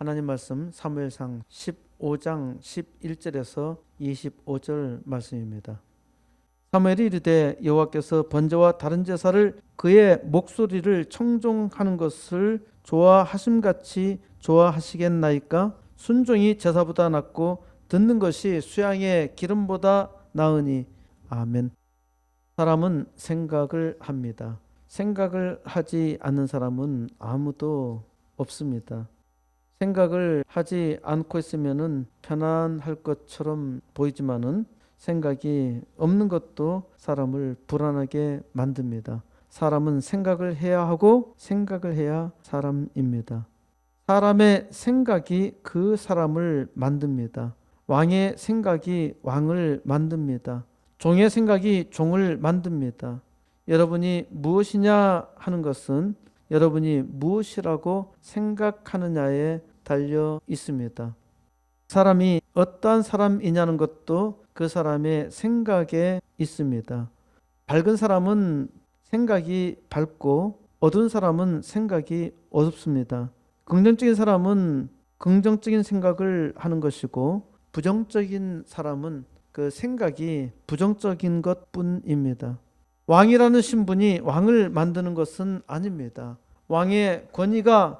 하나님 말씀 사무엘상 15장 11절에서 25절 말씀입니다. 사무엘이 이르되 여호와께서 번제와 다른 제사를 그의 목소리를 청종하는 것을 좋아하심같이 좋아하시겠나이까? 순종이 제사보다 낫고 듣는 것이 수양의 기름보다 나으니. 아멘. 사람은 생각을 합니다. 생각을 하지 않는 사람은 아무도 없습니다. 생각을 하지 않고 있으면 편안할 것처럼 보이지만은 생각이 없는 것도 사람을 불안하게 만듭니다. 사람은 생각을 해야 하고 생각을 해야 사람입니다. 사람의 생각이 그 사람을 만듭니다. 왕의 생각이 왕을 만듭니다. 종의 생각이 종을 만듭니다. 여러분이 무엇이냐 하는 것은 여러분이 무엇이라고 생각하느냐에 달려 있습니다. 사람이 어떠한 사람이냐는 것도 그 사람의 생각에 있습니다. 밝은 사람은 생각이 밝고 어두운 사람은 생각이 어둡습니다. 긍정적인 사람은 긍정적인 생각을 하는 것이고 부정적인 사람은 그 생각이 부정적인 것뿐입니다. 왕이라는 신분이 왕을 만드는 것은 아닙니다. 왕의 권위가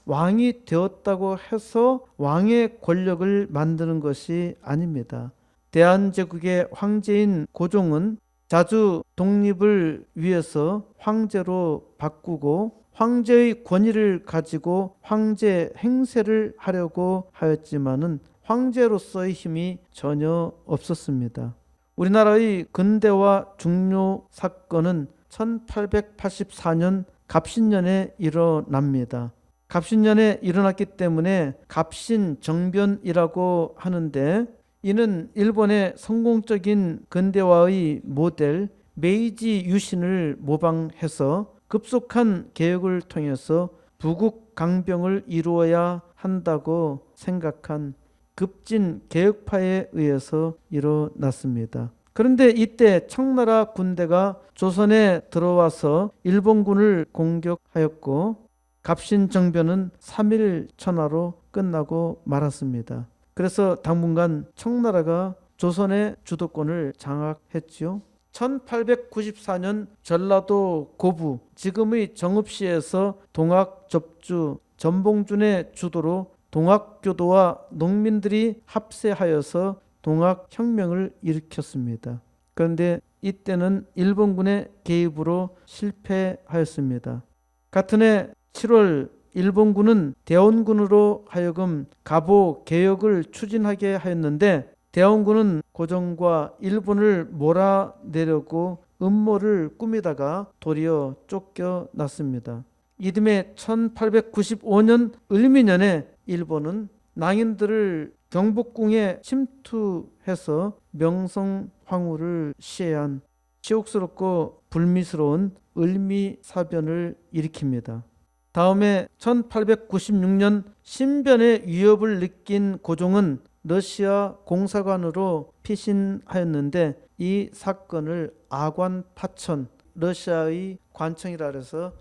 왕이 되었다고 해서 왕의 권력을 만드는 것이 아닙니다. 대한제국의 황제인 고종은 자주 독립을 위해서 황제로 바꾸고 황제의 권위를 가지고 황제 행세를 하려고 하였지만은 황제로서의 힘이 전혀 없었습니다. 우리나라의 근대화 중요 사건은 1884년 갑신년에 일어납니다. 갑신년에 일어났기 때문에 갑신정변이라고 하는데, 이는 일본의 성공적인 근대화의 모델 메이지 유신을 모방해서 급속한 개혁을 통해서 부국 강병을 이루어야 한다고 생각한 급진 개혁파에 의해서 일어났습니다. 그런데 이때 청나라 군대가 조선에 들어와서 일본군을 공격하였고 갑신정변은 3일 천하로 끝나고 말았습니다. 그래서 당분간 청나라가 조선의 주도권을 장악했지요. 1894년 전라도 고부, 지금의 정읍시에서 동학접주 전봉준의 주도로 동학교도와 농민들이 합세하여서 동학혁명을 일으켰습니다. 그런데 이때는 일본군의 개입으로 실패하였습니다. 같은 해 7월 일본군은 대원군으로 하여금 갑오 개혁을 추진하게 하였는데 대원군은 고종과 일본을 몰아내려고 음모를 꾸미다가 도리어 쫓겨났습니다. 이듬해 1895년 을미년에 일본은 낭인들을 경복궁에 침투해서 명성황후를 시해한 치욕스럽고 불미스러운 을미사변을 일으킵니다. 다음에 1896년 신변의 위협을 느낀 고종은 러시아 공사관으로 피신하였는데 이 사건을 아관 파천, 러시아의 관청이라 해서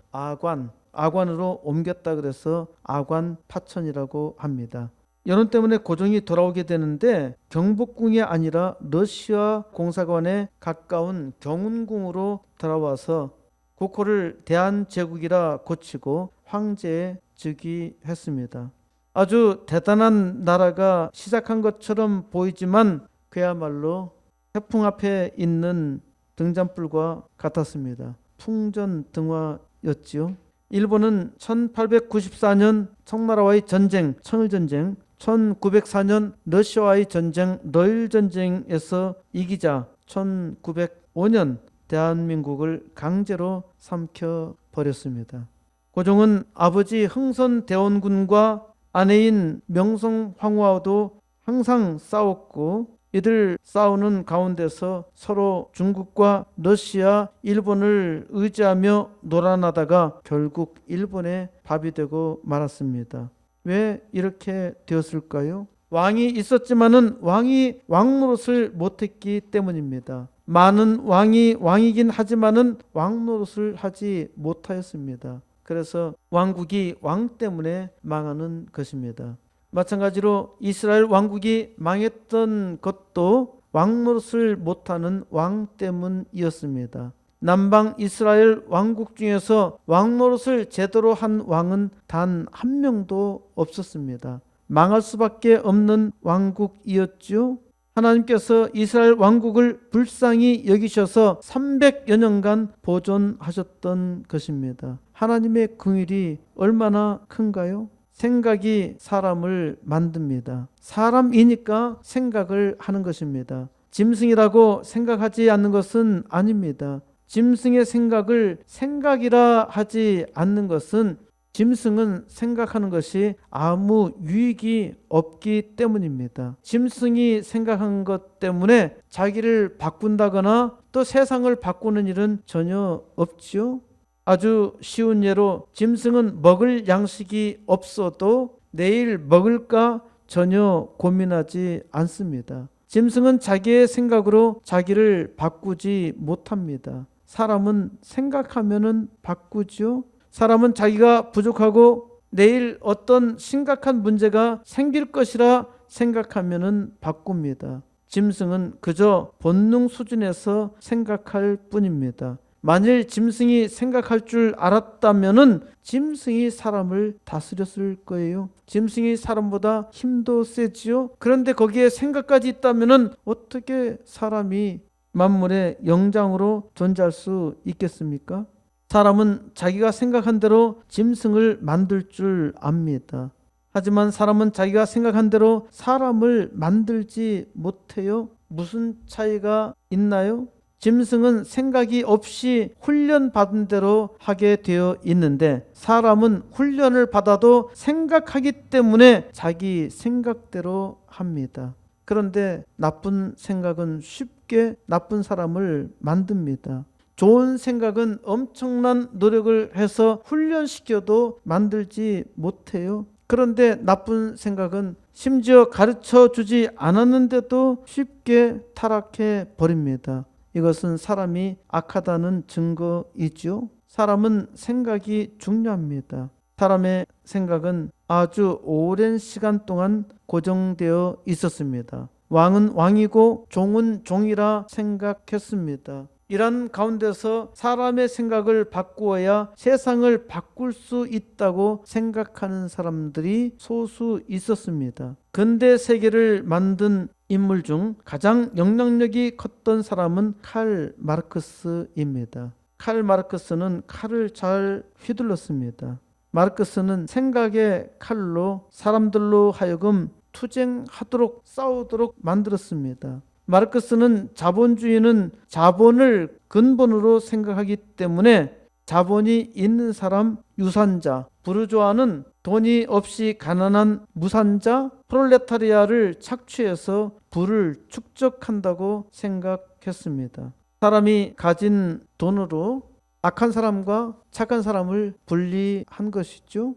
아관으로 옮겼다 그래서 아관 파천이라고 합니다. 여론 때문에 고종이 돌아오게 되는데 경복궁이 아니라 러시아 공사관에 가까운 경운궁으로 돌아와서 국호를 대한제국이라 고치고 황제에 즉위했습니다. 아주 대단한 나라가 시작한 것처럼 보이지만 그야말로 태풍 앞에 있는 등잔불과 같았습니다. 풍전등화였지요. 일본은 1894년 청나라와의 전쟁, 청일전쟁, 1904년 러시아와의 전쟁, 러일전쟁에서 이기자 1905년 대한민국을 강제로 삼켜버렸습니다. 고종은 아버지 흥선대원군과 아내인 명성황후와도 항상 싸웠고 이들 싸우는 가운데서 서로 중국과 러시아, 일본을 의지하며 놀아나다가 결국 일본의 밥이 되고 말았습니다. 왜 이렇게 되었을까요? 왕이 있었지만은 왕이 왕노릇을 못했기 때문입니다. 많은 왕이 왕이긴 하지만은 왕노릇을 하지 못하였습니다. 그래서 왕국이 왕 때문에 망하는 것입니다. 마찬가지로 이스라엘 왕국이 망했던 것도 왕 노릇을 못하는 왕 때문이었습니다. 남방 이스라엘 왕국 중에서 왕 노릇을 제대로 한 왕은 단 한 명도 없었습니다. 망할 수밖에 없는 왕국이었죠. 하나님께서 이스라엘 왕국을 불쌍히 여기셔서 300여 년간 보존하셨던 것입니다. 하나님의 긍휼이 얼마나 큰가요? 생각이 사람을 만듭니다. 사람이니까 생각을 하는 것입니다. 짐승이라고 생각하지 않는 것은 아닙니다. 짐승의 생각을 생각이라 하지 않는 것은 짐승은 생각하는 것이 아무 유익이 없기 때문입니다. 짐승이 생각한 것 때문에 자기를 바꾼다거나 또 세상을 바꾸는 일은 전혀 없지요. 아주 쉬운 예로 짐승은 먹을 양식이 없어도 내일 먹을까 전혀 고민하지 않습니다. 짐승은 자기의 생각으로 자기를 바꾸지 못합니다. 사람은 생각하면은 바꾸죠. 사람은 자기가 부족하고 내일 어떤 심각한 문제가 생길 것이라 생각하면은 바꿉니다. 짐승은 그저 본능 수준에서 생각할 뿐입니다. 만일 짐승이 생각할 줄 알았다면은 짐승이 사람을 다스렸을 거예요. 짐승이 사람보다 힘도 세지요. 그런데 거기에 생각까지 있다면은 어떻게 사람이 만물의 영장으로 존재할 수 있겠습니까? 사람은 자기가 생각한 대로 짐승을 만들 줄 압니다. 하지만 사람은 자기가 생각한 대로 사람을 만들지 못해요. 무슨 차이가 있나요? 짐승은 생각이 없이 훈련받은 대로 하게 되어 있는데 사람은 훈련을 받아도 생각하기 때문에 자기 생각대로 합니다. 그런데 나쁜 생각은 쉽게 나쁜 사람을 만듭니다. 좋은 생각은 엄청난 노력을 해서 훈련시켜도 만들지 못해요. 그런데 나쁜 생각은 심지어 가르쳐 주지 않았는데도 쉽게 타락해 버립니다. 이것은 사람이 악하다는 증거이죠. 사람은 생각이 중요합니다. 사람의 생각은 아주 오랜 시간 동안 고정되어 있었습니다. 왕은 왕이고 종은 종이라 생각했습니다. 이런 가운데서 사람의 생각을 바꾸어야 세상을 바꿀 수 있다고 생각하는 사람들이 소수 있었습니다. 근대 세계를 만든 인물 중 가장 영향력이 컸던 사람은 칼 마르크스입니다. 칼 마르크스는 칼을 잘 휘둘렀습니다. 마르크스는 생각의 칼로 사람들로 하여금 투쟁하도록 싸우도록 만들었습니다. 마르크스는 자본주의는 자본을 근본으로 생각하기 때문에 자본이 있는 사람 유산자, 부르주아는 돈이 없이 가난한 무산자, 프롤레타리아를 착취해서 부를 축적한다고 생각했습니다. 사람이 가진 돈으로 악한 사람과 착한 사람을 분리한 것이죠.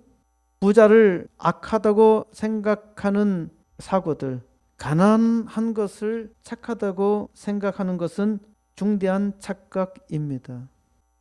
부자를 악하다고 생각하는 사고들, 가난한 것을 착하다고 생각하는 것은 중대한 착각입니다.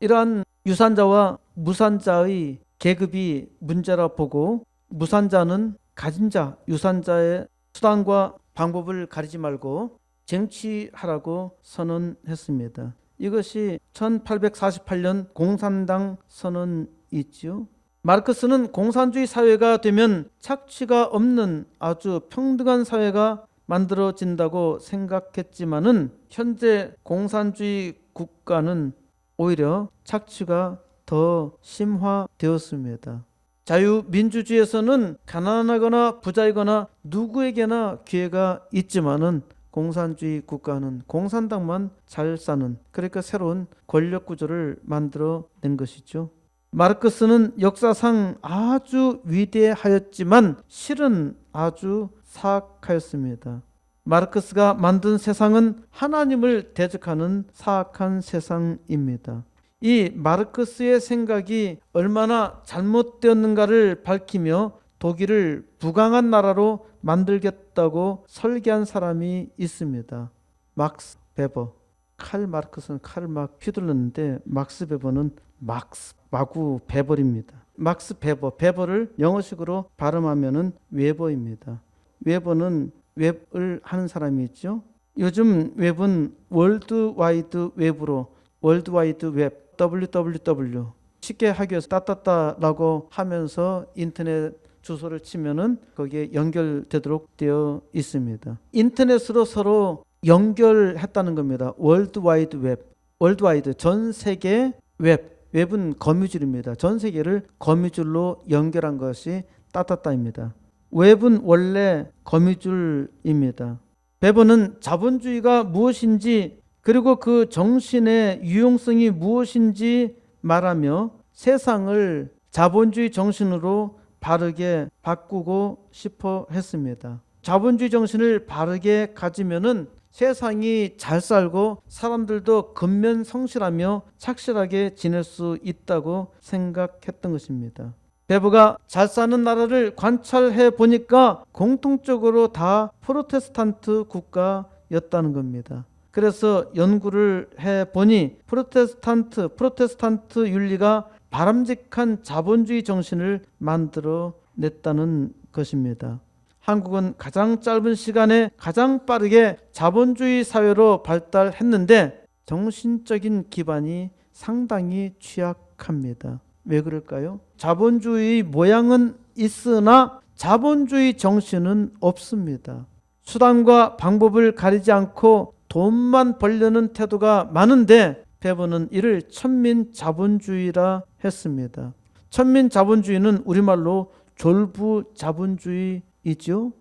이러한 유산자와 무산자의 계급이 문제라 보고 무산자는 가진 자, 유산자의 수단과 방법을 가리지 말고 쟁취하라고 선언했습니다. 이것이 1848년 공산당 선언이지요. 마르크스는 공산주의 사회가 되면 착취가 없는 아주 평등한 사회가 만들어진다고 생각했지만은 현재 공산주의 국가는 오히려 착취가 더 심화되었습니다. 자유민주주의에서는 가난하거나 부자이거나 누구에게나 기회가 있지만은 공산주의 국가는 공산당만 잘 사는, 그러니까 새로운 권력 구조를 만들어낸 것이죠. 마르크스는 역사상 아주 위대하였지만 실은 아주 사악하였습니다. 마르크스가 만든 세상은 하나님을 대적하는 사악한 세상입니다. 이 마르크스의 생각이 얼마나 잘못되었는가를 밝히며 독일을 부강한 나라로 만들겠다고 설계한 사람이 있습니다. 막스 베버. 칼 마르크스는 칼을 막 휘둘렀는데 막스 베버는 막스 마구 베버입니다. 막스 베버, 베버를 영어식으로 발음하면은 웨버입니다. 웨버는 웹을 하는 사람이 있죠. 요즘 웹은 월드와이드 웹으로 월드와이드 웹 www 쉽게 하기 위해서 따따따라고 하면서 인터넷 주소를 치면은 거기에 연결되도록 되어 있습니다. 인터넷으로 서로 연결했다는 겁니다. 월드와이드 웹, 월드와이드 전 세계 웹, 웹은 거미줄입니다. 전 세계를 거미줄로 연결한 것이 따따따입니다. 웹은 원래 거미줄입니다. 베버는 자본주의가 무엇인지 그리고 그 정신의 유용성이 무엇인지 말하며 세상을 자본주의 정신으로 바르게 바꾸고 싶어 했습니다. 자본주의 정신을 바르게 가지면은 세상이 잘 살고 사람들도 근면성실하며 착실하게 지낼 수 있다고 생각했던 것입니다. 베버가 잘 사는 나라를 관찰해 보니까 공통적으로 다 프로테스탄트 국가였다는 겁니다. 그래서 연구를 해 보니 프로테스탄트 윤리가 바람직한 자본주의 정신을 만들어 냈다는 것입니다. 한국은 가장 짧은 시간에 가장 빠르게 자본주의 사회로 발달했는데 정신적인 기반이 상당히 취약합니다. 왜 그럴까요? 자본주의 모양은 있으나 자본주의 정신은 없습니다. 수단과 방법을 가리지 않고 돈만 벌려는 태도가 많은데 베버는 이를 천민자본주의라 했습니다. 천민자본주의는 우리말로 졸부자본주의이죠.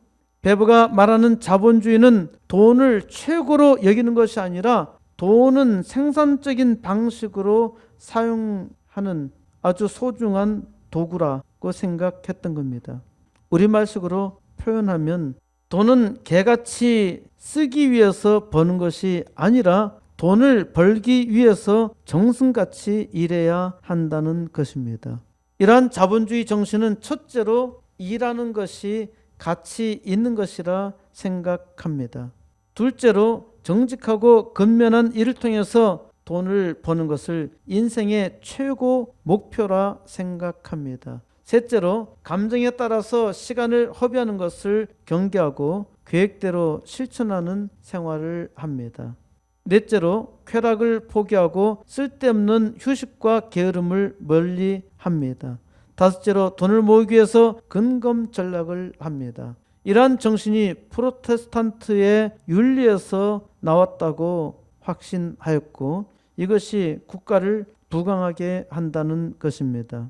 베버가 말하는 자본주의는 돈을 최고로 여기는 것이 아니라 돈은 생산적인 방식으로 사용하는 아주 소중한 도구라고 생각했던 겁니다. 우리말식으로 표현하면 돈은 개같이 쓰기 위해서 버는 것이 아니라 돈을 벌기 위해서 정승같이 일해야 한다는 것입니다. 이러한 자본주의 정신은 첫째로 일하는 것이 가치 있는 것이라 생각합니다. 둘째로 정직하고 근면한 일을 통해서 돈을 버는 것을 인생의 최고 목표라 생각합니다. 셋째로 감정에 따라서 시간을 허비하는 것을 경계하고 계획대로 실천하는 생활을 합니다. 넷째로 쾌락을 포기하고 쓸데없는 휴식과 게으름을 멀리 합니다. 다섯째로 돈을 모으기 위해서 근검 전략을 합니다. 이러한 정신이 프로테스탄트의 윤리에서 나왔다고 확신하였고 이것이 국가를 부강하게 한다는 것입니다.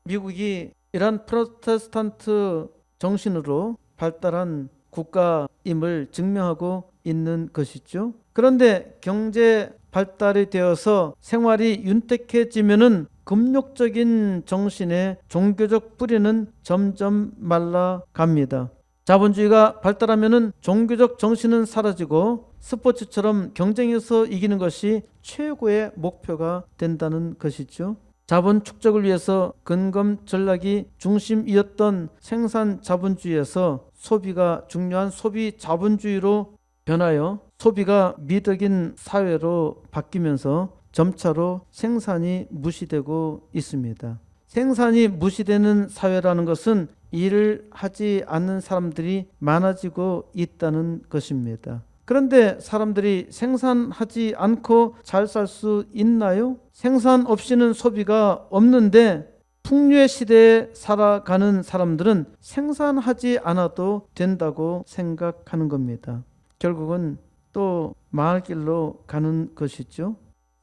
미국이 이러한 프로테스탄트 정신으로 발달한 국가임을 증명하고 있는 것이죠. 그런데 경제 발달이 되어서 생활이 윤택해지면은 금욕적인 정신의 종교적 뿌리는 점점 말라갑니다. 자본주의가 발달하면은 종교적 정신은 사라지고 스포츠처럼 경쟁에서 이기는 것이 최고의 목표가 된다는 것이죠. 자본 축적을 위해서 근검 전략이 중심이었던 생산 자본주의에서 소비가 중요한 소비 자본주의로 변하여 소비가 미덕인 사회로 바뀌면서 점차로 생산이 무시되고 있습니다. 생산이 무시되는 사회라는 것은 일을 하지 않는 사람들이 많아지고 있다는 것입니다. 그런데 사람들이 생산하지 않고 잘 살 수 있나요? 생산 없이는 소비가 없는데 풍류의 시대에 살아가는 사람들은 생산하지 않아도 된다고 생각하는 겁니다. 결국은 또 망할 길로 가는 것이죠.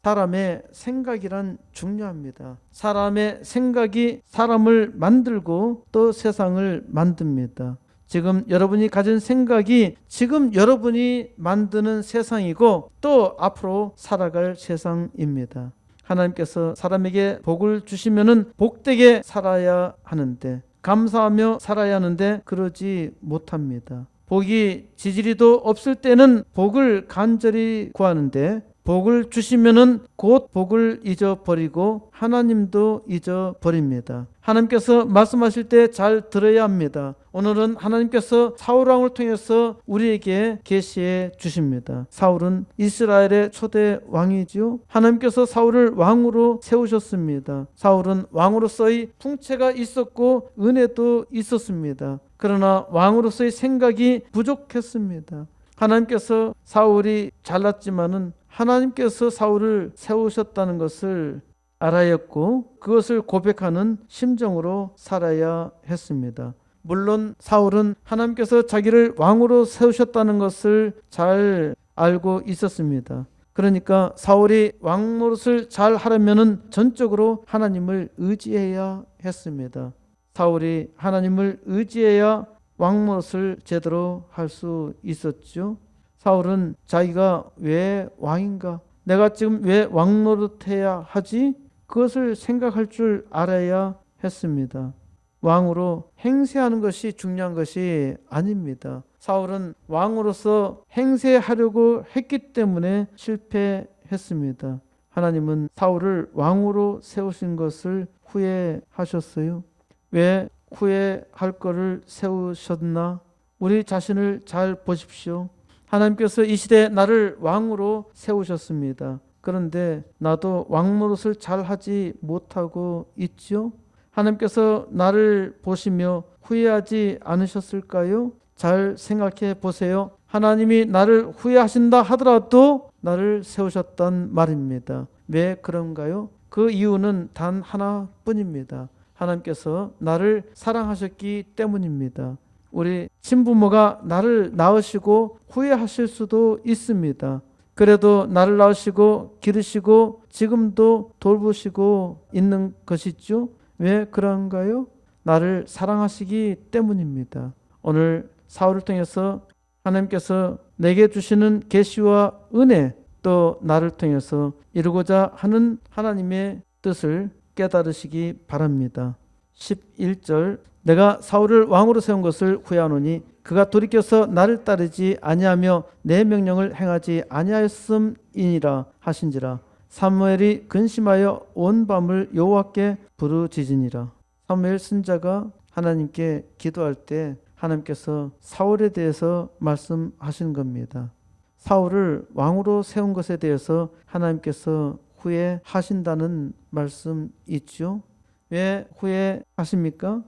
사람의 생각이란 중요합니다. 사람의 생각이 사람을 만들고 또 세상을 만듭니다. 지금 여러분이 가진 생각이 지금 여러분이 만드는 세상이고 또 앞으로 살아갈 세상입니다. 하나님께서 사람에게 복을 주시면은 복되게 살아야 하는데 감사하며 살아야 하는데 그러지 못합니다. 복이 지지리도 없을 때는 복을 간절히 구하는데 복을 주시면은 곧 복을 잊어버리고 하나님도 잊어버립니다. 하나님께서 말씀하실 때 잘 들어야 합니다. 오늘은 하나님께서 사울 왕을 통해서 우리에게 계시해 주십니다. 사울은 이스라엘의 초대 왕이지요. 하나님께서 사울을 왕으로 세우셨습니다. 사울은 왕으로서의 풍채가 있었고 은혜도 있었습니다. 그러나 왕으로서의 생각이 부족했습니다. 하나님께서 사울이 잘났지만은 하나님께서 사울을 세우셨다는 것을 알아야 했고 그것을 고백하는 심정으로 살아야 했습니다. 물론 사울은 하나님께서 자기를 왕으로 세우셨다는 것을 잘 알고 있었습니다. 그러니까 사울이 왕 노릇을 잘 하려면은 전적으로 하나님을 의지해야 했습니다. 사울이 하나님을 의지해야 왕 노릇을 제대로 할 수 있었죠. 사울은 자기가 왜 왕인가? 내가 지금 왜 왕 노릇해야 하지? 그것을 생각할 줄 알아야 했습니다. 왕으로 행세하는 것이 중요한 것이 아닙니다. 사울은 왕으로서 행세하려고 했기 때문에 실패했습니다. 하나님은 사울을 왕으로 세우신 것을 후회하셨어요. 왜 후회할 것을 세우셨나? 우리 자신을 잘 보십시오. 하나님께서 이 시대에 나를 왕으로 세우셨습니다. 그런데 나도 왕 노릇을 잘 하지 못하고 있지요? 하나님께서 나를 보시며 후회하지 않으셨을까요? 잘 생각해 보세요. 하나님이 나를 후회하신다 하더라도 나를 세우셨단 말입니다. 왜 그런가요? 그 이유는 단 하나뿐입니다. 하나님께서 나를 사랑하셨기 때문입니다. 우리 친부모가 나를 낳으시고 후회하실 수도 있습니다. 그래도 나를 낳으시고 기르시고 지금도 돌보시고 있는 것이죠. 왜 그런가요? 나를 사랑하시기 때문입니다. 오늘 사울을 통해서 하나님께서 내게 주시는 계시와 은혜, 또 나를 통해서 이루고자 하는 하나님의 뜻을 깨달으시기 바랍니다. 11절 내가 사울을 왕으로 세운 것을 후회하노니 그가 돌이켜서 나를 따르지 아니하며 내 명령을 행하지 아니하였음이니라 하신지라. 사무엘이 근심하여 온 밤을 여호와께 부르짖으니라. 사무엘 선지자가 하나님께 기도할 때 하나님께서 사울에 대해서 말씀하신 겁니다. 사울을 왕으로 세운 것에 대해서 하나님께서 후회하신다는 말씀 있죠. 왜 후회하십니까?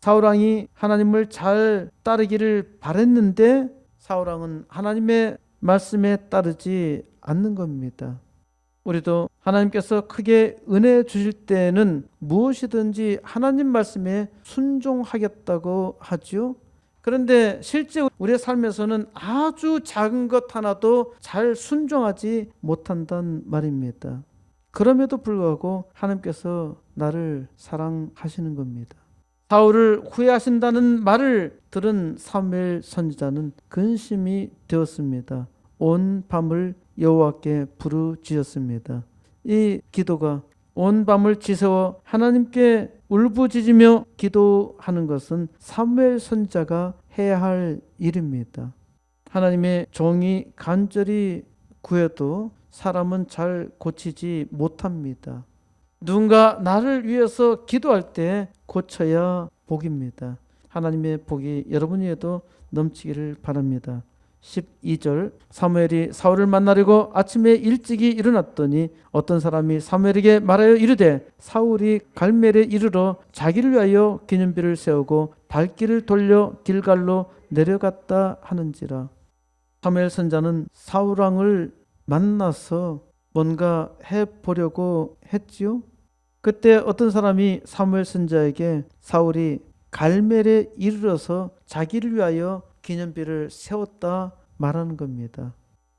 사울왕이 하나님을 잘 따르기를 바랬는데 사울왕은 하나님의 말씀에 따르지 않는 겁니다. 우리도 하나님께서 크게 은혜 주실 때는 무엇이든지 하나님 말씀에 순종하겠다고 하죠. 그런데 실제 우리의 삶에서는 아주 작은 것 하나도 잘 순종하지 못한단 말입니다. 그럼에도 불구하고 하나님께서 나를 사랑하시는 겁니다. 사울을 후회하신다는 말을 들은 사무엘 선지자는 근심이 되었습니다. 온 밤을 여호와께 부르짖었습니다. 이 기도가 온 밤을 지새워 하나님께 울부짖으며 기도하는 것은 사무엘 선지자가 해야 할 일입니다. 하나님의 종이 간절히 구해도 사람은 잘 고치지 못합니다. 누군가 나를 위해서 기도할 때 고쳐야 복입니다. 하나님의 복이 여러분 위에도 넘치기를 바랍니다. 12절 사무엘이 사울을 만나려고 아침에 일찍이 일어났더니 어떤 사람이 사무엘에게 말하여 이르되 사울이 갈멜에 이르러 자기를 위하여 기념비를 세우고 발길을 돌려 길갈로 내려갔다 하는지라. 사무엘 선자는 사울 왕을 만나서 뭔가 해보려고 했지요. 그때 어떤 사람이 사무엘 선자에게 사울이 갈멜에 이르러서 자기를 위하여 기념비를 세웠다 말하는 겁니다.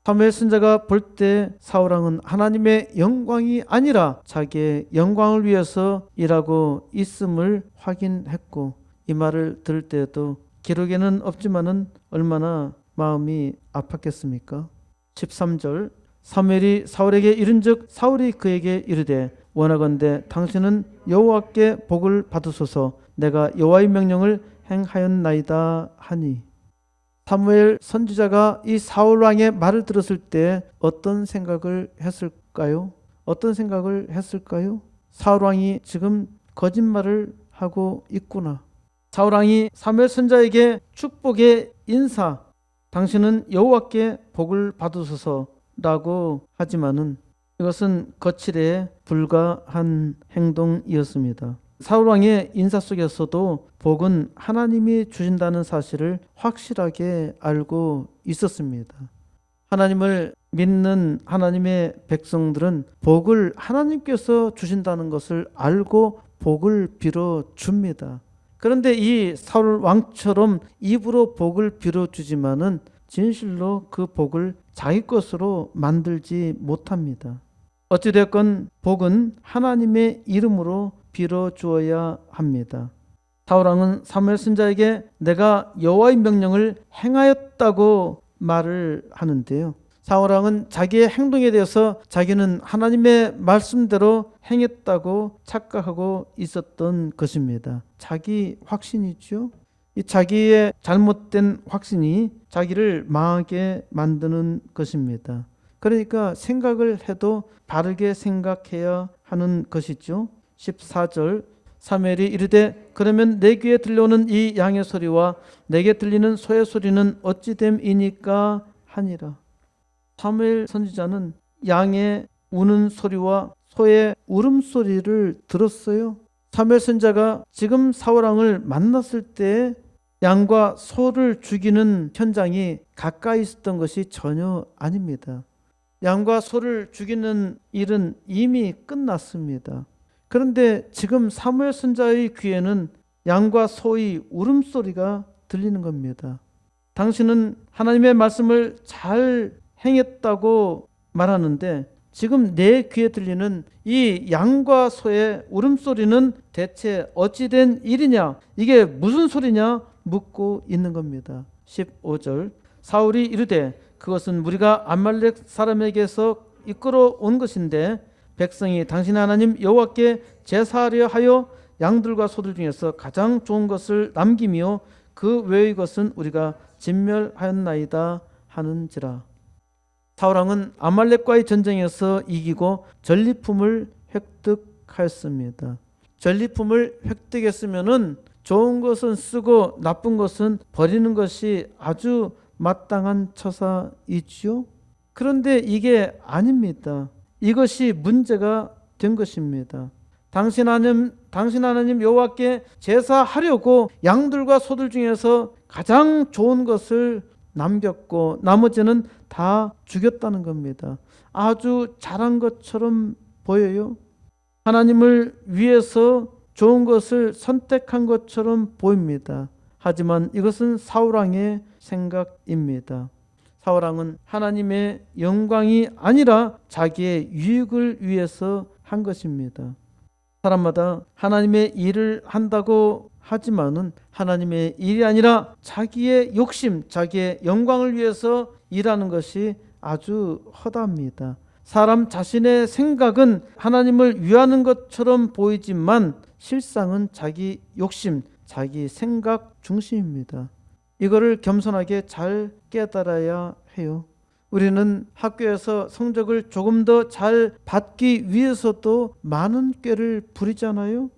사무엘 선자가 볼 때 사울 왕은 하나님의 영광이 아니라 자기의 영광을 위해서 일하고 있음을 확인했고 이 말을 들을 때에도 기록에는 없지만은 얼마나 마음이 아팠겠습니까? 13절 사무엘이 사울에게 이른즉 사울이 그에게 이르되 원하건대 당신은 여호와께 복을 받으소서 내가 여호와의 명령을 행하였나이다 하니. 사무엘 선지자가 이 사울 왕의 말을 들었을 때 어떤 생각을 했을까요? 어떤 생각을 했을까요? 사울 왕이 지금 거짓말을 하고 있구나. 사울 왕이 사무엘 선지자에게 축복의 인사, 당신은 여호와께 복을 받으소서라고 하지만은 이것은 거칠에 불과한 행동이었습니다. 사울 왕의 인사 속에서도 복은 하나님이 주신다는 사실을 확실하게 알고 있었습니다. 하나님을 믿는 하나님의 백성들은 복을 하나님께서 주신다는 것을 알고 복을 빌어 줍니다. 그런데 이 사울 왕처럼 입으로 복을 빌어 주지만은 진실로 그 복을 자기 것으로 만들지 못합니다. 어찌됐건 복은 하나님의 이름으로 빌어 주어야 합니다. 사울 왕은 사무엘 선지자에게 내가 여호와의 명령을 행하였다고 말을 하는데요. 사울 왕은 자기의 행동에 대해서 자기는 하나님의 말씀대로 행했다고 착각하고 있었던 것입니다. 자기 확신이죠. 이 자기의 잘못된 확신이 자기를 망하게 만드는 것입니다. 그러니까 생각을 해도 바르게 생각해야 하는 것이죠. 14절 사무엘이 이르되 그러면 내 귀에 들려오는 이 양의 소리와 내게 들리는 소의 소리는 어찌 됨이니까 하니라. 사무엘 선지자는 양의 우는 소리와 소의 울음소리를 들었어요. 사무엘 선지자가 지금 사울 왕을 만났을 때 양과 소를 죽이는 현장이 가까이 있었던 것이 전혀 아닙니다. 양과 소를 죽이는 일은 이미 끝났습니다. 그런데 지금 사무엘 선지자의 귀에는 양과 소의 울음소리가 들리는 겁니다. 당신은 하나님의 말씀을 잘 행했다고 말하는데 지금 내 귀에 들리는 이 양과 소의 울음소리는 대체 어찌된 일이냐? 이게 무슨 소리냐? 묻고 있는 겁니다. 15절 사울이 이르되 그것은 우리가 아말렉 사람에게서 이끌어 온 것인데 백성이 당신 하나님 여호와께 제사하려 하여 양들과 소들 중에서 가장 좋은 것을 남기며 그 외의 것은 우리가 진멸하였나이다 하는지라. 사울 왕은 아말렉과의 전쟁에서 이기고 전리품을 획득하였습니다. 전리품을 획득했으면은 좋은 것은 쓰고 나쁜 것은 버리는 것이 아주 마땅한 처사이지요. 그런데 이게 아닙니다. 이것이 문제가 된 것입니다. 당신 하나님 여호와께 제사하려고 양들과 소들 중에서 가장 좋은 것을 남겼고 나머지는 다 죽였다는 겁니다. 아주 잘한 것처럼 보여요. 하나님을 위해서 좋은 것을 선택한 것처럼 보입니다. 하지만 이것은 사울 왕의 생각입니다. 사울 왕은 하나님의 영광이 아니라 자기의 유익을 위해서 한 것입니다. 사람마다 하나님의 일을 한다고 하지만은 하나님의 일이 아니라 자기의 욕심, 자기의 영광을 위해서 일하는 것이 아주 허다합니다. 사람 자신의 생각은 하나님을 위하는 것처럼 보이지만 실상은 자기 욕심, 자기 생각 중심입니다. 이거를 겸손하게 잘 깨달아야 해요. 우리는 학교에서 성적을 조금 더 잘 받기 위해서도 많은 꾀를 부리잖아요.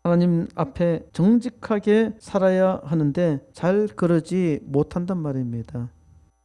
하나님 앞에 정직하게 살아야 하는데 잘 그러지 못한단 말입니다.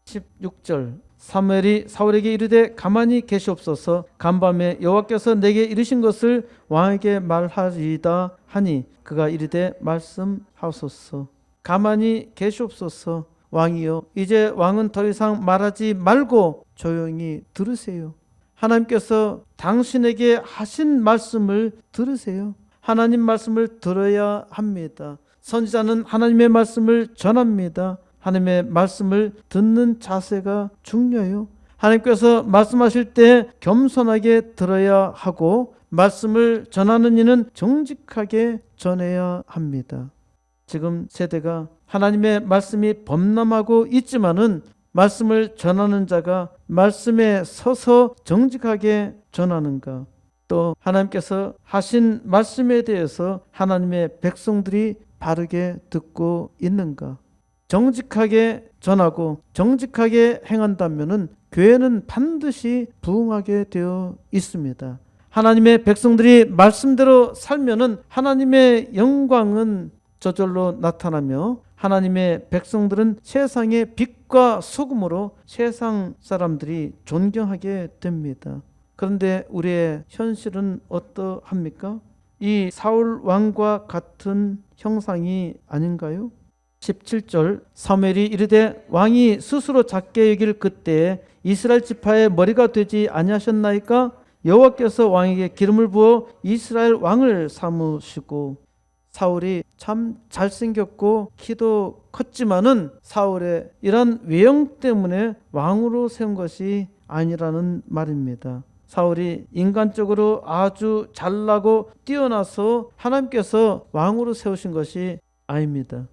16절 사무엘이 사울에게 이르되 가만히 계시옵소서 간밤에 여호와께서 내게 이르신 것을 왕에게 말하리이다 하니 그가 이르되 말씀하소서. 가만히 계시옵소서. 왕이여 이제 왕은 더 이상 말하지 말고 조용히 들으세요. 하나님께서 당신에게 하신 말씀을 들으세요. 하나님 말씀을 들어야 합니다. 선지자는 하나님의 말씀을 전합니다. 하나님의 말씀을 듣는 자세가 중요해요. 하나님께서 말씀하실 때 겸손하게 들어야 하고 말씀을 전하는 이는 정직하게 전해야 합니다. 지금 세대가 하나님의 말씀이 범람하고 있지만은 말씀을 전하는 자가 말씀에 서서 정직하게 전하는가? 또 하나님께서 하신 말씀에 대해서 하나님의 백성들이 바르게 듣고 있는가? 정직하게 전하고 정직하게 행한다면은 교회는 반드시 부흥하게 되어 있습니다. 하나님의 백성들이 말씀대로 살면은 하나님의 영광은 저절로 나타나며 하나님의 백성들은 세상의 빛과 소금으로 세상 사람들이 존경하게 됩니다. 그런데 우리의 현실은 어떠합니까? 이 사울 왕과 같은 형상이 아닌가요? 17절 사무엘이 이르되 왕이 스스로 작게 여길 그때에 이스라엘 지파의 머리가 되지 아니하셨나이까? 여호와께서 왕에게 기름을 부어 이스라엘 왕을 삼으시고. 사울이 참 잘생겼고 키도 컸지만은 사울의 이런 외형 때문에 왕으로 세운 것이 아니라는 말입니다. 사울이 인간적으로 아주 잘나고 뛰어나서 하나님께서 왕으로 세우신 것이 아닙니다.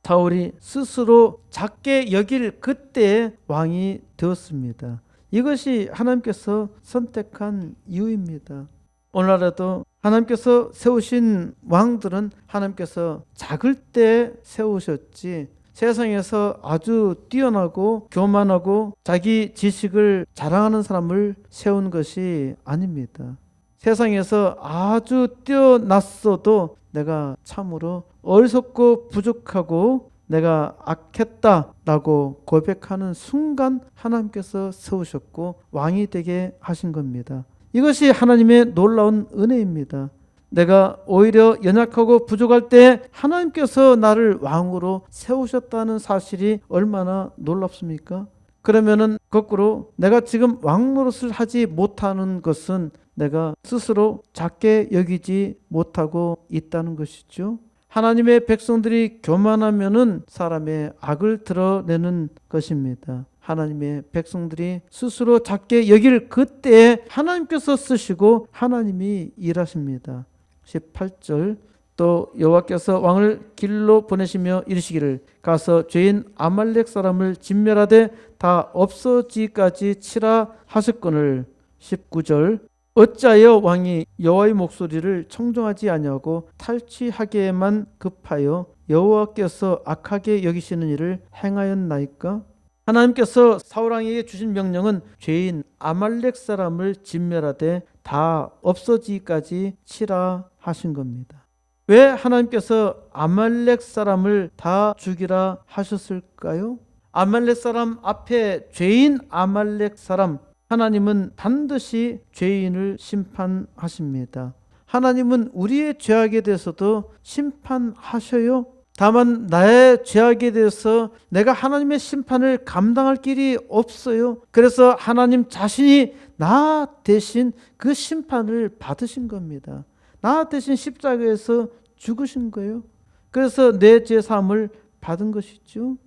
사울이 스스로 작게 여길 그때에 왕이 되었습니다. 이것이 하나님께서 선택한 이유입니다. 오늘날에도 하나님께서 세우신 왕들은 하나님께서 작을 때 세우셨지 세상에서 아주 뛰어나고 교만하고 자기 지식을 자랑하는 사람을 세운 것이 아닙니다. 세상에서 아주 뛰어났어도 내가 참으로 어리석고 부족하고 내가 악했다라고 고백하는 순간 하나님께서 세우셨고 왕이 되게 하신 겁니다. 이것이 하나님의 놀라운 은혜입니다. 내가 오히려 연약하고 부족할 때 하나님께서 나를 왕으로 세우셨다는 사실이 얼마나 놀랍습니까? 그러면은 거꾸로 내가 지금 왕 노릇을 하지 못하는 것은 내가 스스로 작게 여기지 못하고 있다는 것이죠. 하나님의 백성들이 교만하면은 사람의 악을 드러내는 것입니다. 하나님의 백성들이 스스로 작게 여길 그때에 하나님께서 쓰시고 하나님이 일하십니다. 18절 또 여호와께서 왕을 길로 보내시며 이르시기를 가서 죄인 아말렉 사람을 진멸하되 다 없어지기까지 치라 하셨거늘. 19절 어찌하여 왕이 여호와의 목소리를 청종하지 아니하고 탈취하기에만 급하여 여호와께서 악하게 여기시는 일을 행하였나이까? 하나님께서 사울왕에게 주신 명령은 죄인 아말렉 사람을 진멸하되 다 없어지기까지 치라 하신 겁니다. 왜 하나님께서 아말렉 사람을 다 죽이라 하셨을까요? 아말렉 사람 앞에 죄인 아말렉 사람, 하나님은 반드시 죄인을 심판하십니다. 하나님은 우리의 죄악에 대해서도 심판하셔요. 다만 나의 죄악에 대해서 내가 하나님의 심판을 감당할 길이 없어요. 그래서 하나님 자신이 나 대신 그 심판을 받으신 겁니다. 나 대신 십자가에서 죽으신 거예요. 그래서 내 죄 사함을 받은 것이죠.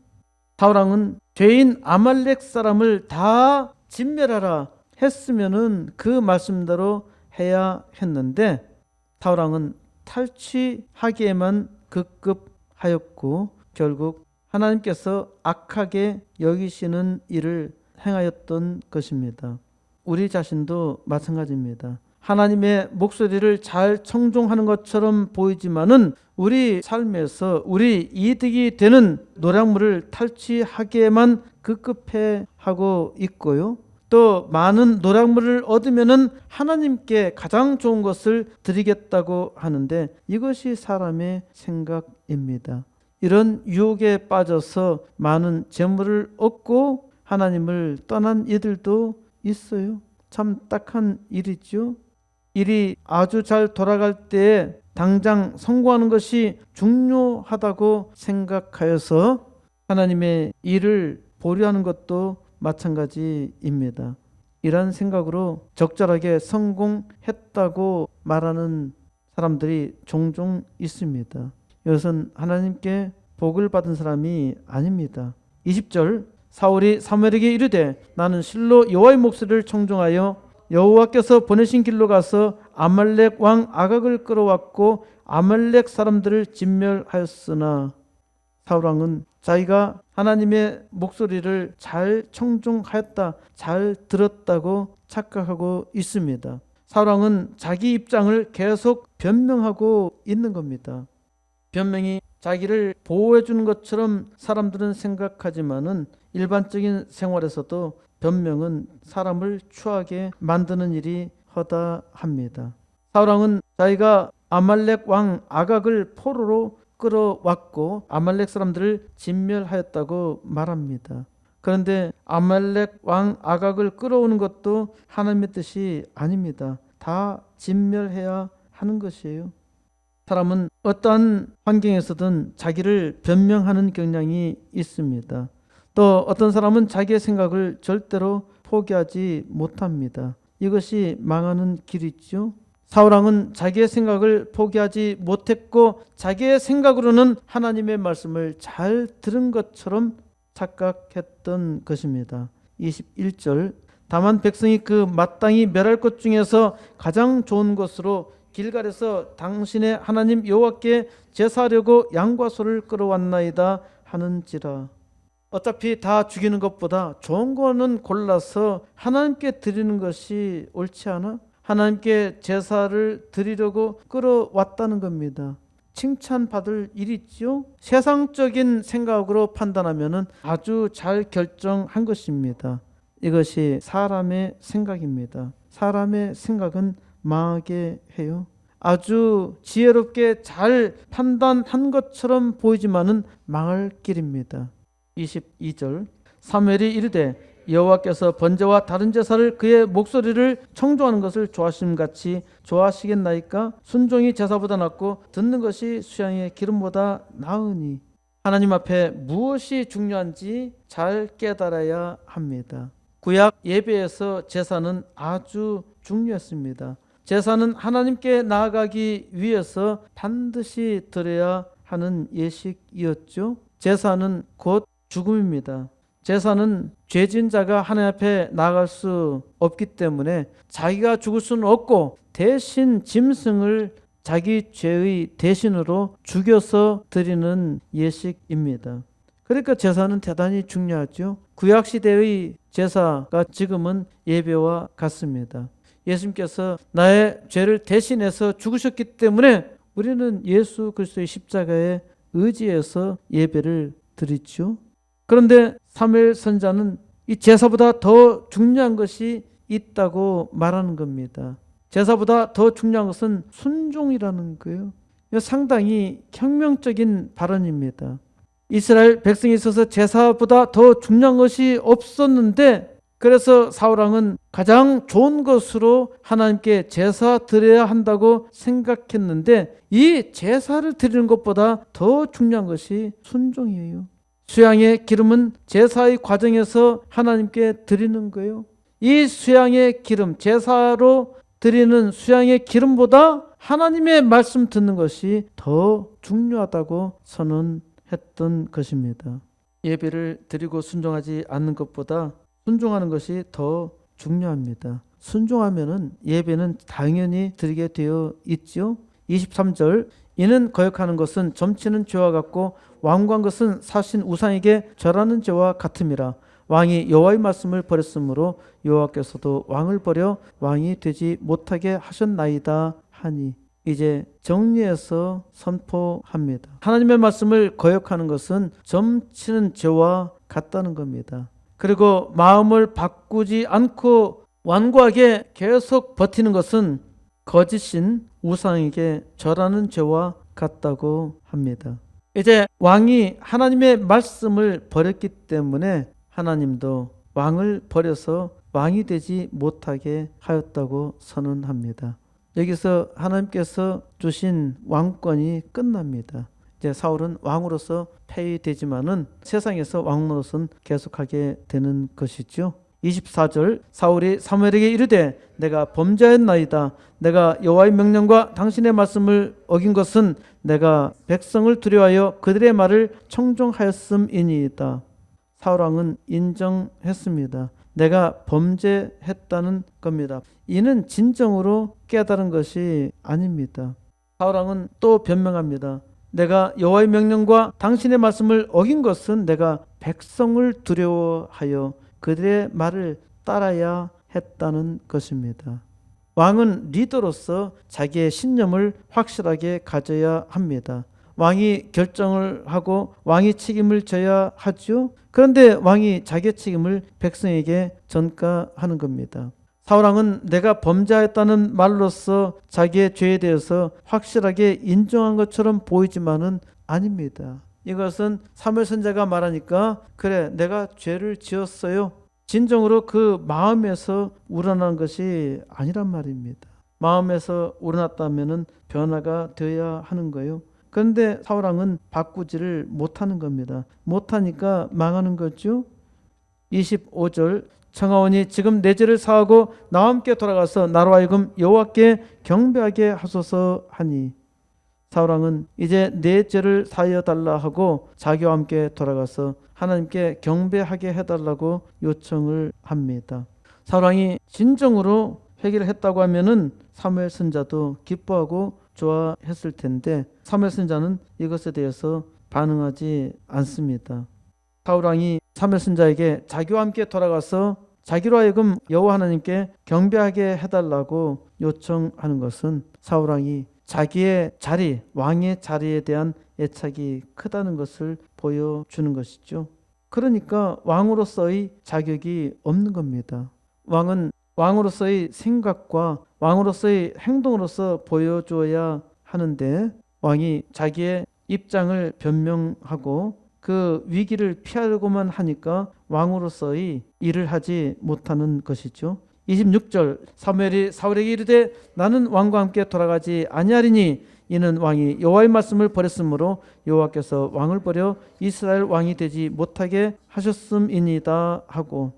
사울왕은 죄인 아말렉 사람을 다 진멸하라 했으면은 그 말씀대로 해야 했는데 사울왕은 탈취하기에만 급급하였고 결국 하나님께서 악하게 여기시는 일을 행하였던 것입니다. 우리 자신도 마찬가지입니다. 하나님의 목소리를 잘 청종하는 것처럼 보이지만은 우리 삶에서 우리 이득이 되는 노략물을 탈취하기에만 급급해 하고 있고요. 또 많은 노략물을 얻으면은 하나님께 가장 좋은 것을 드리겠다고 하는데 이것이 사람의 생각입니다. 이런 유혹에 빠져서 많은 재물을 얻고 하나님을 떠난 이들도 있어요. 참 딱한 일이죠. 일이 아주 잘 돌아갈 때에 당장 성공하는 것이 중요하다고 생각하여서 하나님의 일을 보류하는 것도 마찬가지입니다. 이런 생각으로 적절하게 성공했다고 말하는 사람들이 종종 있습니다. 이것은 하나님께 복을 받은 사람이 아닙니다. 20절 사울이 사무엘에게 이르되 나는 실로 여호와의 목소리를 청종하여 여호와께서 보내신 길로 가서 아말렉 왕 아각을 끌어왔고 아말렉 사람들을 진멸하였으나 사울왕은 자기가 하나님의 목소리를 잘 청종하였다, 잘 들었다고 착각하고 있습니다. 사울왕은 자기 입장을 계속 변명하고 있는 겁니다. 변명이 자기를 보호해 주는 것처럼 사람들은 생각하지만은 일반적인 생활에서도 변명은 사람을 추하게 만드는 일이 허다합니다. 사울왕은 자기가 아말렉 왕 아각을 포로로 끌어왔고 아말렉 사람들을 진멸하였다고 말합니다. 그런데 아말렉 왕 아각을 끌어오는 것도 하나님의 뜻이 아닙니다. 다 진멸해야 하는 것이에요. 사람은 어떠한 환경에서든 자기를 변명하는 경향이 있습니다. 또 어떤 사람은 자기의 생각을 절대로 포기하지 못합니다. 이것이 망하는 길이죠. 사울왕은 자기의 생각을 포기하지 못했고 자기의 생각으로는 하나님의 말씀을 잘 들은 것처럼 착각했던 것입니다. 21절 다만 백성이 그 마땅히 멸할 것 중에서 가장 좋은 것으로 길갈에서 당신의 하나님 여호와께 제사하려고 양과 소를 끌어왔나이다 하는지라. 어차피 다 죽이는 것보다 좋은 거는 골라서 하나님께 드리는 것이 옳지 않아? 하나님께 제사를 드리려고 끌어왔다는 겁니다. 칭찬받을 일이죠. 세상적인 생각으로 판단하면 아주 잘 결정한 것입니다. 이것이 사람의 생각입니다. 사람의 생각은 망하게 해요. 아주 지혜롭게 잘 판단한 것처럼 보이지만은 망할 길입니다. 22절 사무엘이 이르되 여호와께서 번제와 다른 제사를 그의 목소리를 청종하는 것을 좋아하심같이 좋아하시겠나이까? 순종이 제사보다 낫고 듣는 것이 수양의 기름보다 나으니. 하나님 앞에 무엇이 중요한지 잘 깨달아야 합니다. 구약 예배에서 제사는 아주 중요했습니다. 제사는 하나님께 나아가기 위해서 반드시 드려야 하는 예식이었죠. 제사는 곧 죽음입니다. 제사는 죄진 자가 하나님 앞에 나아갈 수 없기 때문에 자기가 죽을 수는 없고 대신 짐승을 자기 죄의 대신으로 죽여서 드리는 예식입니다. 그러니까 제사는 대단히 중요하죠. 구약시대의 제사가 지금은 예배와 같습니다. 예수님께서 나의 죄를 대신해서 죽으셨기 때문에 우리는 예수 그리스도의 십자가에 의지해서 예배를 드리죠. 그런데 사무엘 선지자는 이 제사보다 더 중요한 것이 있다고 말하는 겁니다. 제사보다 더 중요한 것은 순종이라는 거예요. 이거 상당히 혁명적인 발언입니다. 이스라엘 백성에 있어서 제사보다 더 중요한 것이 없었는데 그래서 사울왕은 가장 좋은 것으로 하나님께 제사 드려야 한다고 생각했는데 이 제사를 드리는 것보다 더 중요한 것이 순종이에요. 수양의 기름은 제사의 과정에서 하나님께 드리는 거예요. 이 수양의 기름, 제사로 드리는 수양의 기름보다 하나님의 말씀 듣는 것이 더 중요하다고 선언했던 것입니다. 예배를 드리고 순종하지 않는 것보다 순종하는 것이 더 중요합니다. 순종하면은 예배는 당연히 드리게 되어 있죠. 23절 이는 거역하는 것은 점치는 죄와 같고 완고한 것은 사신 우상에게 절하는 죄와 같음이라. 왕이 여호와의 말씀을 버렸으므로 여호와께서도 왕을 버려 왕이 되지 못하게 하셨나이다 하니. 이제 정리해서 선포합니다. 하나님의 말씀을 거역하는 것은 점치는 죄와 같다는 겁니다. 그리고 마음을 바꾸지 않고 완고하게 계속 버티는 것은 거짓인 우상에게 절하는 죄와 같다고 합니다. 이제 왕이 하나님의 말씀을 버렸기 때문에 하나님도 왕을 버려서 왕이 되지 못하게 하였다고 선언합니다. 여기서 하나님께서 주신 왕권이 끝납니다. 이제 사울은 왕으로서 폐위되지만은 세상에서 왕으로서는 계속하게 되는 것이죠. 24절 사울이 사무엘에게 이르되 내가 범죄하였나이다. 내가 여호와의 명령과 당신의 말씀을 어긴 것은 내가 백성을 두려워하여 그들의 말을 청종하였음이니이다. 사울왕은 인정했습니다. 내가 범죄했다는 겁니다. 이는 진정으로 깨달은 것이 아닙니다. 사울왕은 또 변명합니다. 내가 여호와의 명령과 당신의 말씀을 어긴 것은 내가 백성을 두려워하여 그들의 말을 따라야 했다는 것입니다. 왕은 리더로서 자기의 신념을 확실하게 가져야 합니다. 왕이 결정을 하고 왕이 책임을 져야 하죠. 그런데 왕이 자기의 책임을 백성에게 전가하는 겁니다. 사울왕은 내가 범죄하였다는 말로써 자기의 죄에 대해서 확실하게 인정한 것처럼 보이지만은 아닙니다. 이것은 사무엘 선지자가 말하니까 그래 내가 죄를 지었어요. 진정으로 그 마음에서 우러난 것이 아니란 말입니다. 마음에서 우러났다면 변화가 되어야 하는 거예요. 그런데 사울왕은 바꾸지를 못하는 겁니다. 못하니까 망하는 거죠. 25절 청하오니 지금 내 죄를 사하고 나와 함께 돌아가서 나로 하여금 여호와께 경배하게 하소서 하니 사울왕은 이제 내 죄를 사하여 달라 하고 자기와 함께 돌아가서 하나님께 경배하게 해달라고 요청을 합니다. 사울왕이 진정으로 회개를 했다고 하면은 사무엘 선지자도 기뻐하고 좋아했을 텐데 사무엘 선지자는 이것에 대해서 반응하지 않습니다. 사울왕이 사무엘 선지자에게 자기와 함께 돌아가서 자기로 하여금 여호와 하나님께 경배하게 해달라고 요청하는 것은 사울왕이 자기의 자리, 왕의 자리에 대한 애착이 크다는 것을 보여주는 것이죠. 그러니까 왕으로서의 자격이 없는 겁니다. 왕은 왕으로서의 생각과 왕으로서의 행동으로서 보여줘야 하는데 왕이 자기의 입장을 변명하고 그 위기를 피하려고만 하니까 왕으로서의 일을 하지 못하는 것이죠. 26절 사무엘이 사울에게 이르되 나는 왕과 함께 돌아가지 아니하리니 이는 왕이 여호와의 말씀을 버렸으므로 여호와께서 왕을 버려 이스라엘 왕이 되지 못하게 하셨음이니이다 하고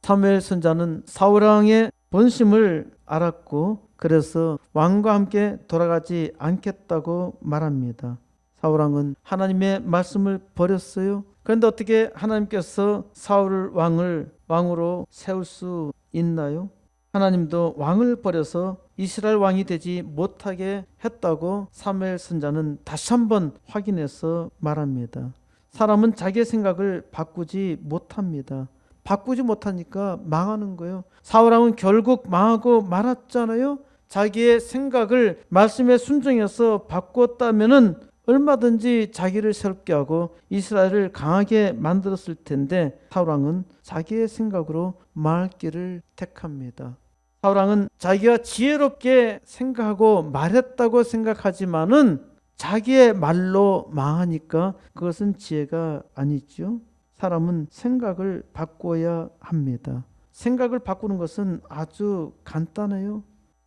사무엘 선지자는 사울 왕의 본심을 알았고 그래서 왕과 함께 돌아가지 않겠다고 말합니다. 사울 왕은 하나님의 말씀을 버렸어요. 그런데 어떻게 하나님께서 사울 왕을 왕으로 세울 수 있나요? 하나님도 왕을 버려서 이스라엘 왕이 되지 못하게 했다고 사무엘 선지자는 다시 한번 확인해서 말합니다. 사람은 자기의 생각을 바꾸지 못합니다. 바꾸지 못하니까 망하는 거예요. 사울 왕은 결국 망하고 말았잖아요. 자기의 생각을 말씀에 순종해서 바꿨다면은 얼마든지 자기를 새롭게 하고 이스라엘을 강하게 만들었을 텐데 사울 왕은 자기의 생각으로 망할 길을 택합니다. 사울 왕은 자기가 지혜롭게 생각하고 말했다고 생각하지만은 자기의 말로 망하니까 그것은 지혜가 아니죠. 사람은 생각을 바꿔야 합니다. 생각을 바꾸는 것은 아주 간단해요.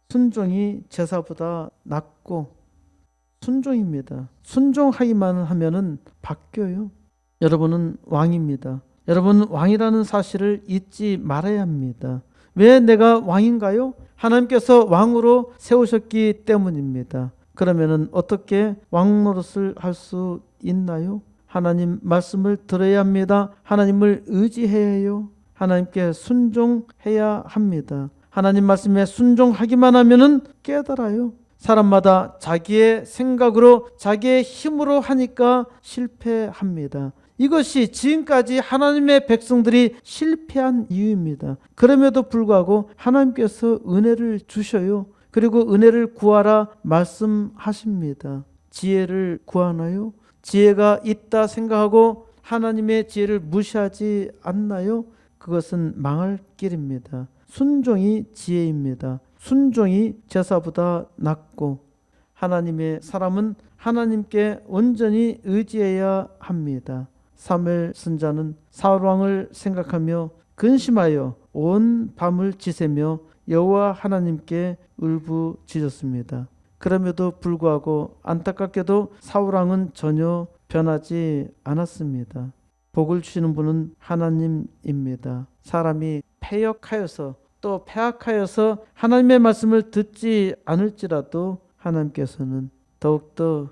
순종이 제사보다 낫고 순종입니다. 순종하기만 하면은 바뀌어요. 여러분은 왕입니다. 여러분 왕이라는 사실을 잊지 말아야 합니다. 왜 내가 왕인가요? 하나님께서 왕으로 세우셨기 때문입니다. 그러면은 어떻게 왕 노릇을 할 수 있나요? 하나님 말씀을 들어야 합니다. 하나님을 의지해야 해요. 하나님께 순종해야 합니다. 하나님 말씀에 순종하기만 하면은 깨달아요. 사람마다 자기의 생각으로 자기의 힘으로 하니까 실패합니다. 이것이 지금까지 하나님의 백성들이 실패한 이유입니다. 그럼에도 불구하고 하나님께서 은혜를 주셔요. 그리고 은혜를 구하라 말씀하십니다. 지혜를 구하나요? 지혜가 있다 생각하고 하나님의 지혜를 무시하지 않나요? 그것은 망할 길입니다. 순종이 지혜입니다. 순종이 제사보다 낫고 하나님의 사람은 하나님께 온전히 의지해야 합니다. 사무엘 선지자는 사울 왕을 생각하며 근심하여 온 밤을 지새며 여호와 하나님께 울부짖었습니다. 그럼에도 불구하고 안타깝게도 사울 왕은 전혀 변하지 않았습니다. 복을 주시는 분은 하나님입니다. 사람이 패역하여서 또 패악하여서 하나님의 말씀을 듣지 않을지라도 하나님께서는 더욱더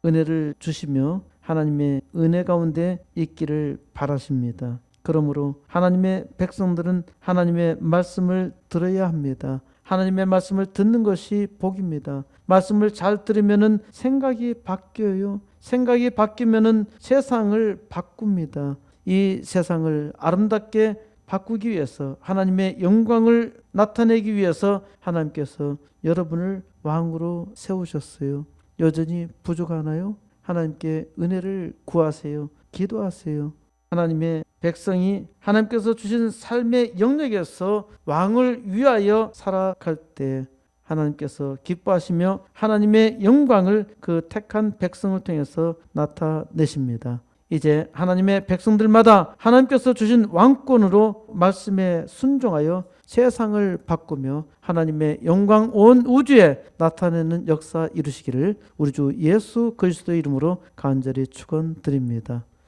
은혜를 주시며 하나님의 은혜 가운데 있기를 바라십니다. 그러므로 하나님의 백성들은 하나님의 말씀을 들어야 합니다. 하나님의 말씀을 듣는 것이 복입니다. 말씀을 잘 들으면은 생각이 바뀌어요. 생각이 바뀌면은 세상을 바꿉니다. 이 세상을 아름답게 바꾸기 위해서 하나님의 영광을 나타내기 위해서 하나님께서 여러분을 왕으로 세우셨어요. 여전히 부족하나요? 하나님께 은혜를 구하세요. 기도하세요. 하나님의 백성이 하나님께서 주신 삶의 영역에서 왕을 위하여 살아갈 때 하나님께서 기뻐하시며 하나님의 영광을 그 택한 백성을 통해서 나타내십니다. 이제 하나님의 백성들마다 하나님께서 주신 왕권으로 말씀에 순종하여 세상을 바꾸며 하나님의 영광 온 우주에 나타내는 역사 이루시기를 우리 주 예수 그리스도의 이름으로 간절히 축원드립니다.